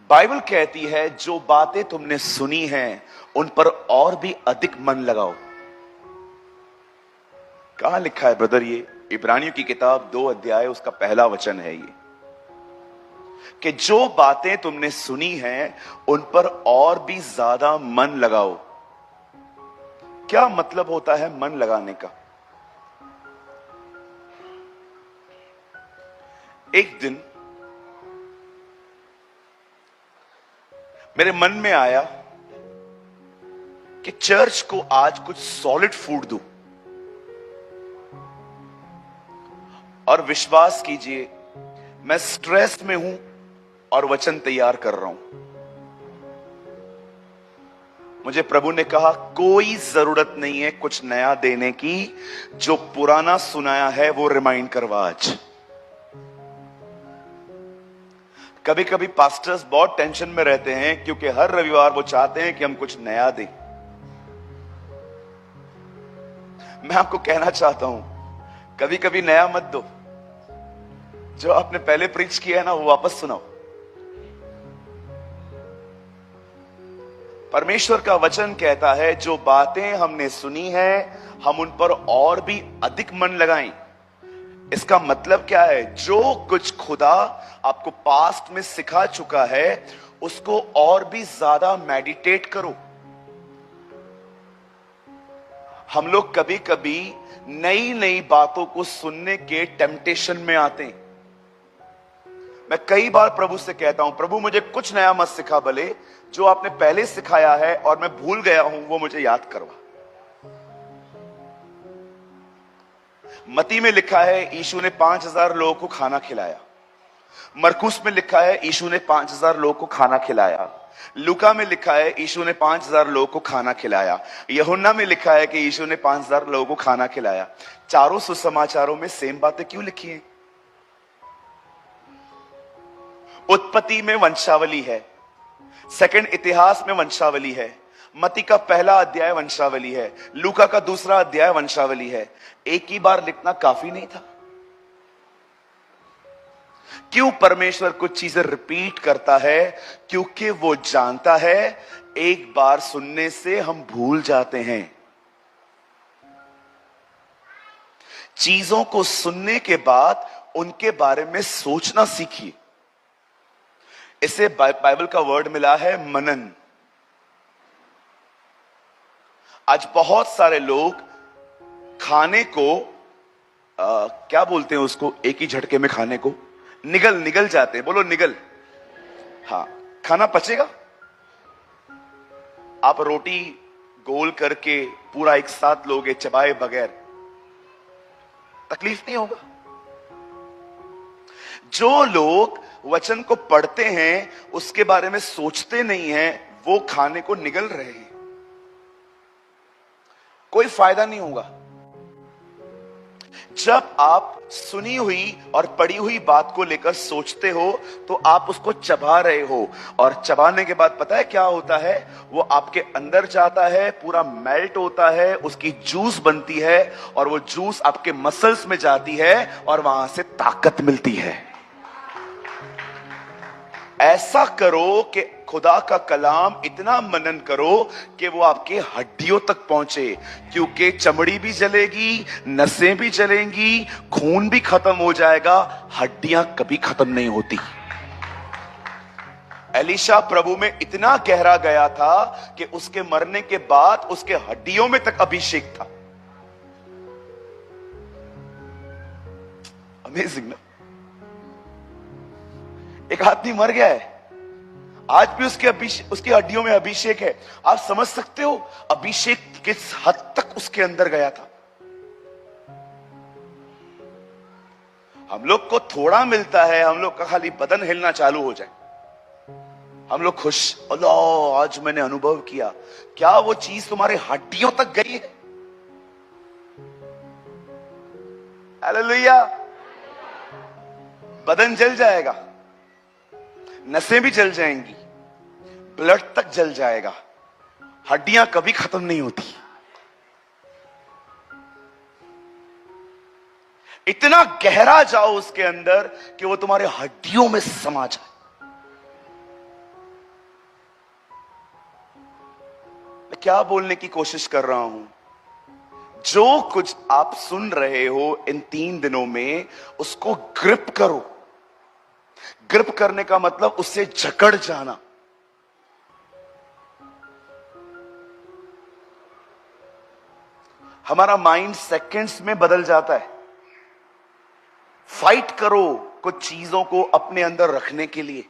Bible कहती है जो बातें तुमने सुनी हैं उन पर और भी अधिक मन लगाओ। कहां लिखा है ब्रदर? ये इब्रानियों की किताब 2 अध्याय उसका पहला वचन है ये, कि जो बातें तुमने सुनी हैं उन पर और भी ज्यादा मन लगाओ। क्या मतलब होता है मन लगाने का? एक दिन मेरे मन में आया कि चर्च को आज कुछ सॉलिड फूड दूं, और विश्वास कीजिए मैं स्ट्रेस में हूं और वचन तैयार कर रहा हूं। मुझे प्रभु ने कहा कोई जरूरत नहीं है कुछ नया देने की, जो पुराना सुनाया है वो रिमाइंड करवा आज। कभी कभी पास्टर्स बहुत टेंशन में रहते हैं क्योंकि हर रविवार वो चाहते हैं कि हम कुछ नया दें। मैं आपको कहना चाहता हूं कभी कभी नया मत दो, जो आपने पहले प्रीच किया है ना वो वापस सुनाओ। परमेश्वर का वचन कहता है जो बातें हमने सुनी है हम उन पर और भी अधिक मन लगाएं। इसका मतलब क्या है? जो कुछ खुदा आपको पास्ट में सिखा चुका है उसको और भी ज्यादा मेडिटेट करो। हम लोग कभी कभी नई नई बातों को सुनने के टेम्पटेशन में आते हैं। मैं कई बार प्रभु से कहता हूं प्रभु मुझे कुछ नया मत सिखा, भले जो आपने पहले सिखाया है और मैं भूल गया हूं वो मुझे याद करवा। मती में लिखा है यीशु ने 5000 लोगों को खाना खिलाया। मरकुस में लिखा है यीशु ने 5000 लोगों को खाना खिलाया। लूका में लिखा है यीशु ने 5000 लोगों को खाना खिलाया। यूहन्ना में लिखा है कि यीशु ने 5000 लोगों को खाना खिलाया। चारों सुसमाचारों में सेम बातें क्यों लिखी हैं? उत्पत्ति में वंशावली है, सेकंड इतिहास में वंशावली है, मती का पहला अध्याय वंशावली है, लूका का दूसरा अध्याय वंशावली है। एक ही बार लिखना काफी नहीं था? क्यों परमेश्वर कुछ चीजें रिपीट करता है? क्योंकि वो जानता है एक बार सुनने से हम भूल जाते हैं। चीजों को सुनने के बाद उनके बारे में सोचना सीखिए। इसे बाइबल का वर्ड मिला है मनन। आज बहुत सारे लोग खाने को क्या बोलते हैं उसको, एक ही झटके में खाने को निगल जाते हैं। बोलो निगल। हाँ, खाना पचेगा। आप रोटी गोल करके पूरा एक साथ लोगे चबाए बगैर, तकलीफ नहीं होगा। जो लोग वचन को पढ़ते हैं उसके बारे में सोचते नहीं हैं, वो खाने को निगल रहे हैं। कोई फायदा नहीं होगा। जब आप सुनी हुई और पढ़ी हुई बात को लेकर सोचते हो तो आप उसको चबा रहे हो, और चबाने के बाद पता है क्या होता है? वो आपके अंदर जाता है, पूरा मेल्ट होता है, उसकी जूस बनती है, और वो जूस आपके मसल्स में जाती है और वहां से ताकत मिलती है। ऐसा करो कि खुदा का कलाम इतना मनन करो कि वो आपके हड्डियों तक पहुंचे, क्योंकि चमड़ी भी जलेगी, नसें भी जलेंगी, खून भी खत्म हो जाएगा, हड्डियां कभी खत्म नहीं होती। एलीशा प्रभु में इतना गहरा गया था कि उसके मरने के बाद उसके हड्डियों में तक अभिषेक था। अमेजिंग ना? एक आदमी मर गया है, आज भी उसकी हड्डियों में अभिषेक है। आप समझ सकते हो अभिषेक किस हद तक उसके अंदर गया था। हम लोग को थोड़ा मिलता है, हम लोग का खाली बदन हिलना चालू हो जाए, हम लोग खुश, अल्लाह आज मैंने अनुभव किया। क्या वो चीज तुम्हारे हड्डियों तक गई है? हालेलुया। बदन जल जाएगा, नसें भी जल जाएंगी, ब्लड तक जल जाएगा, हड्डियां कभी खत्म नहीं होती। इतना गहरा जाओ उसके अंदर कि वो तुम्हारे हड्डियों में समा जाए। क्या बोलने की कोशिश कर रहा हूं? जो कुछ आप सुन रहे हो इन 3 दिनों में, उसको ग्रिप करो। ग्रिप करने का मतलब उससे जकड़ जाना। हमारा माइंड सेकंड्स में बदल जाता है। फाइट करो कुछ चीजों को अपने अंदर रखने के लिए।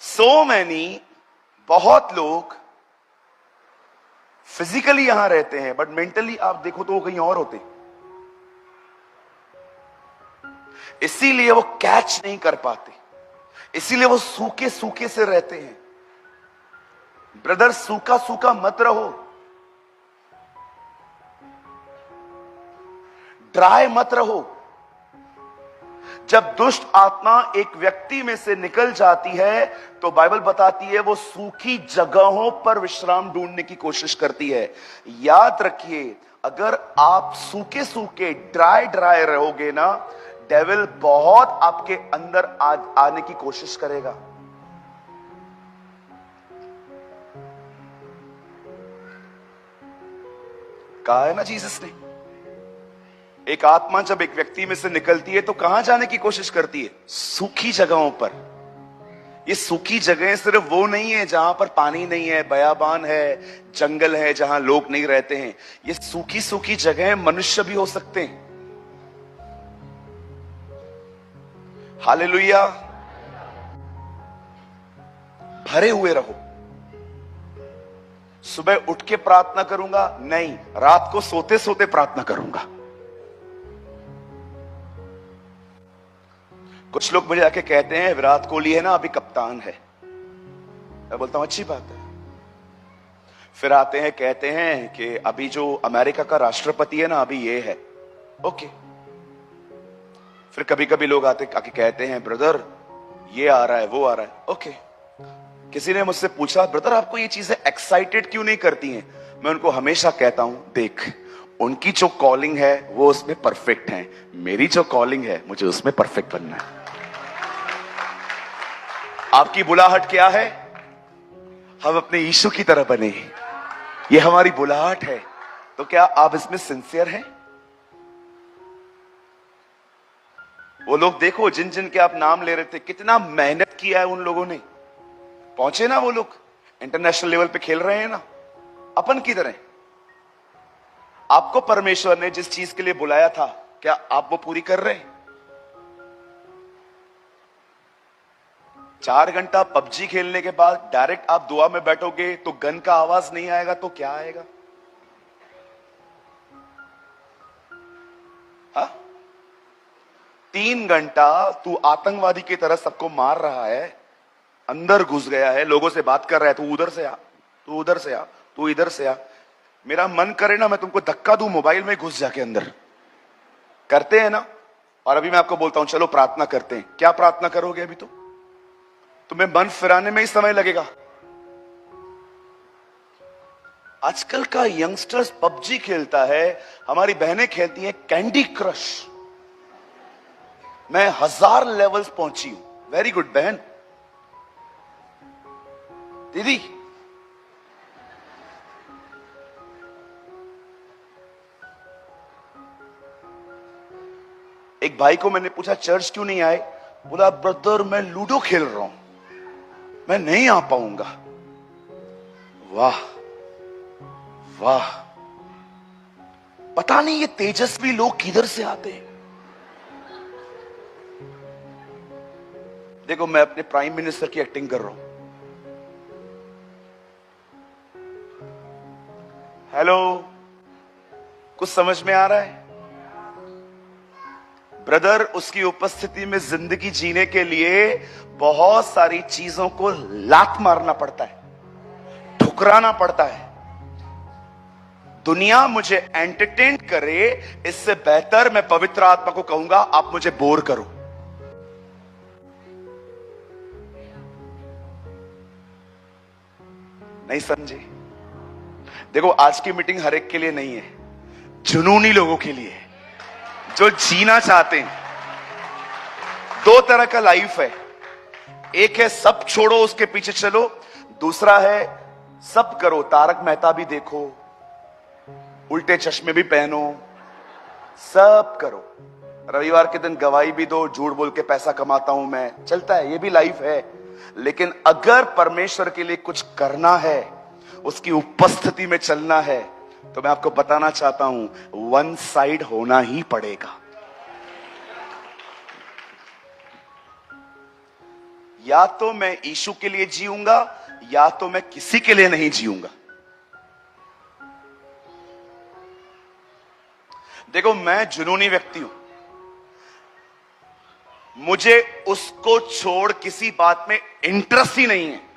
सो मैनी, बहुत लोग फिजिकली यहां रहते हैं, बट मेंटली आप देखो तो वो कहीं और होते, इसीलिए वो कैच नहीं कर पाते, इसीलिए वो सूखे सूखे से रहते हैं। ब्रदर, सूखा सूखा मत रहो, ड्राई मत रहो। जब दुष्ट आत्मा एक व्यक्ति में से निकल जाती है तो बाइबल बताती है वो सूखी जगहों पर विश्राम ढूंढने की कोशिश करती है। याद रखिए, अगर आप सूखे सूखे ड्राई ड्राई रहोगे ना, डेविल बहुत आपके अंदर आने की कोशिश करेगा। कहा है ना जीसस ने, एक आत्मा जब एक व्यक्ति में से निकलती है तो कहां जाने की कोशिश करती है? सूखी जगहों पर। ये सूखी जगहें सिर्फ वो नहीं है जहां पर पानी नहीं है, बयाबान है, जंगल है जहां लोग नहीं रहते हैं। ये सूखी सूखी जगहें मनुष्य भी हो सकते हैं। हालेलुया। भरे हुए रहो। सुबह उठ के प्रार्थना करूंगा नहीं, रात को सोते सोते प्रार्थना करूंगा। कुछ लोग मुझे आके कहते हैं विराट कोहली है ना अभी कप्तान है। मैं बोलता हूं अच्छी बात है। फिर आते हैं कहते हैं कि अभी जो अमेरिका का राष्ट्रपति है ना अभी ये है। ओके। फिर कभी कभी लोग आके कहते हैं ब्रदर ये आ रहा है वो आ रहा है। ओके। किसी ने मुझसे पूछा ब्रदर आपको ये चीजें एक्साइटेड क्यों नहीं करती हैं? मैं उनको हमेशा कहता हूं देख, उनकी जो कॉलिंग है वो उसमें परफेक्ट है, मेरी जो कॉलिंग है मुझे उसमें परफेक्ट बनना है। आपकी बुलाहट क्या है? हम अपने यीशु की तरह बने, ये हमारी बुलाहट है। तो क्या आप इसमें सिंसियर हैं? वो लोग देखो जिन जिन के आप नाम ले रहे थे, कितना मेहनत किया है उन लोगों ने, पहुंचे ना वो लोग, इंटरनेशनल लेवल पे खेल रहे हैं ना अपन की तरह। आपको परमेश्वर ने जिस चीज के लिए बुलाया था, क्या आप वो पूरी कर रहे हैं? 4 घंटा पबजी खेलने के बाद डायरेक्ट आप दुआ में बैठोगे तो गन का आवाज नहीं आएगा तो क्या आएगा? हा? 3 घंटा तू आतंकवादी की तरह सबको मार रहा है, अंदर घुस गया है, लोगों से बात कर रहा है, तू उधर से आ, तू उधर से आ, तू इधर से आ। मेरा मन करे ना मैं तुमको धक्का दूं मोबाइल में घुस जाके अंदर। करते हैं ना। और अभी मैं आपको बोलता हूं चलो प्रार्थना करते हैं। क्या प्रार्थना करोगे? अभी तो तुम्हें मन फिराने में ही समय लगेगा। आजकल का यंगस्टर्स पबजी खेलता है, हमारी बहनें खेलती हैं कैंडी क्रश। मैं 1000 लेवल्स पहुंची हूं। वेरी गुड बहन। दीदी एक भाई को मैंने पूछा चर्च क्यों नहीं आए? बोला ब्रदर मैं लूडो खेल रहा हूं, मैं नहीं आ पाऊंगा। वाह वाह, पता नहीं ये तेजस्वी लोग किधर से आते हैं। देखो मैं अपने प्राइम मिनिस्टर की एक्टिंग कर रहा हूं। हेलो, कुछ समझ में आ रहा है? ब्रदर, उसकी उपस्थिति में जिंदगी जीने के लिए बहुत सारी चीजों को लात मारना पड़ता है, ठुकराना पड़ता है। दुनिया मुझे एंटरटेन करे, इससे बेहतर मैं पवित्र आत्मा को कहूंगा आप मुझे बोर करो। नहीं समझे? देखो आज की मीटिंग हर एक के लिए नहीं है, जुनूनी लोगों के लिए है, जो जीना चाहते हैं। 2 तरह का लाइफ है। एक है सब छोड़ो उसके पीछे चलो, दूसरा है सब करो तारक मेहता भी देखो, उल्टे चश्मे भी पहनो, सब करो, रविवार के दिन गवाही भी दो, झूठ बोल के पैसा कमाता हूं मैं, चलता है, ये भी लाइफ है। लेकिन अगर परमेश्वर के लिए कुछ करना है, उसकी उपस्थिति में चलना है, तो मैं आपको बताना चाहता हूं वन साइड होना ही पड़ेगा। या तो मैं यीशु के लिए जीऊंगा या तो मैं किसी के लिए नहीं जीऊंगा। देखो, मैं जुनूनी व्यक्ति हूं, मुझे उसको छोड़ किसी बात में इंटरेस्ट ही नहीं है।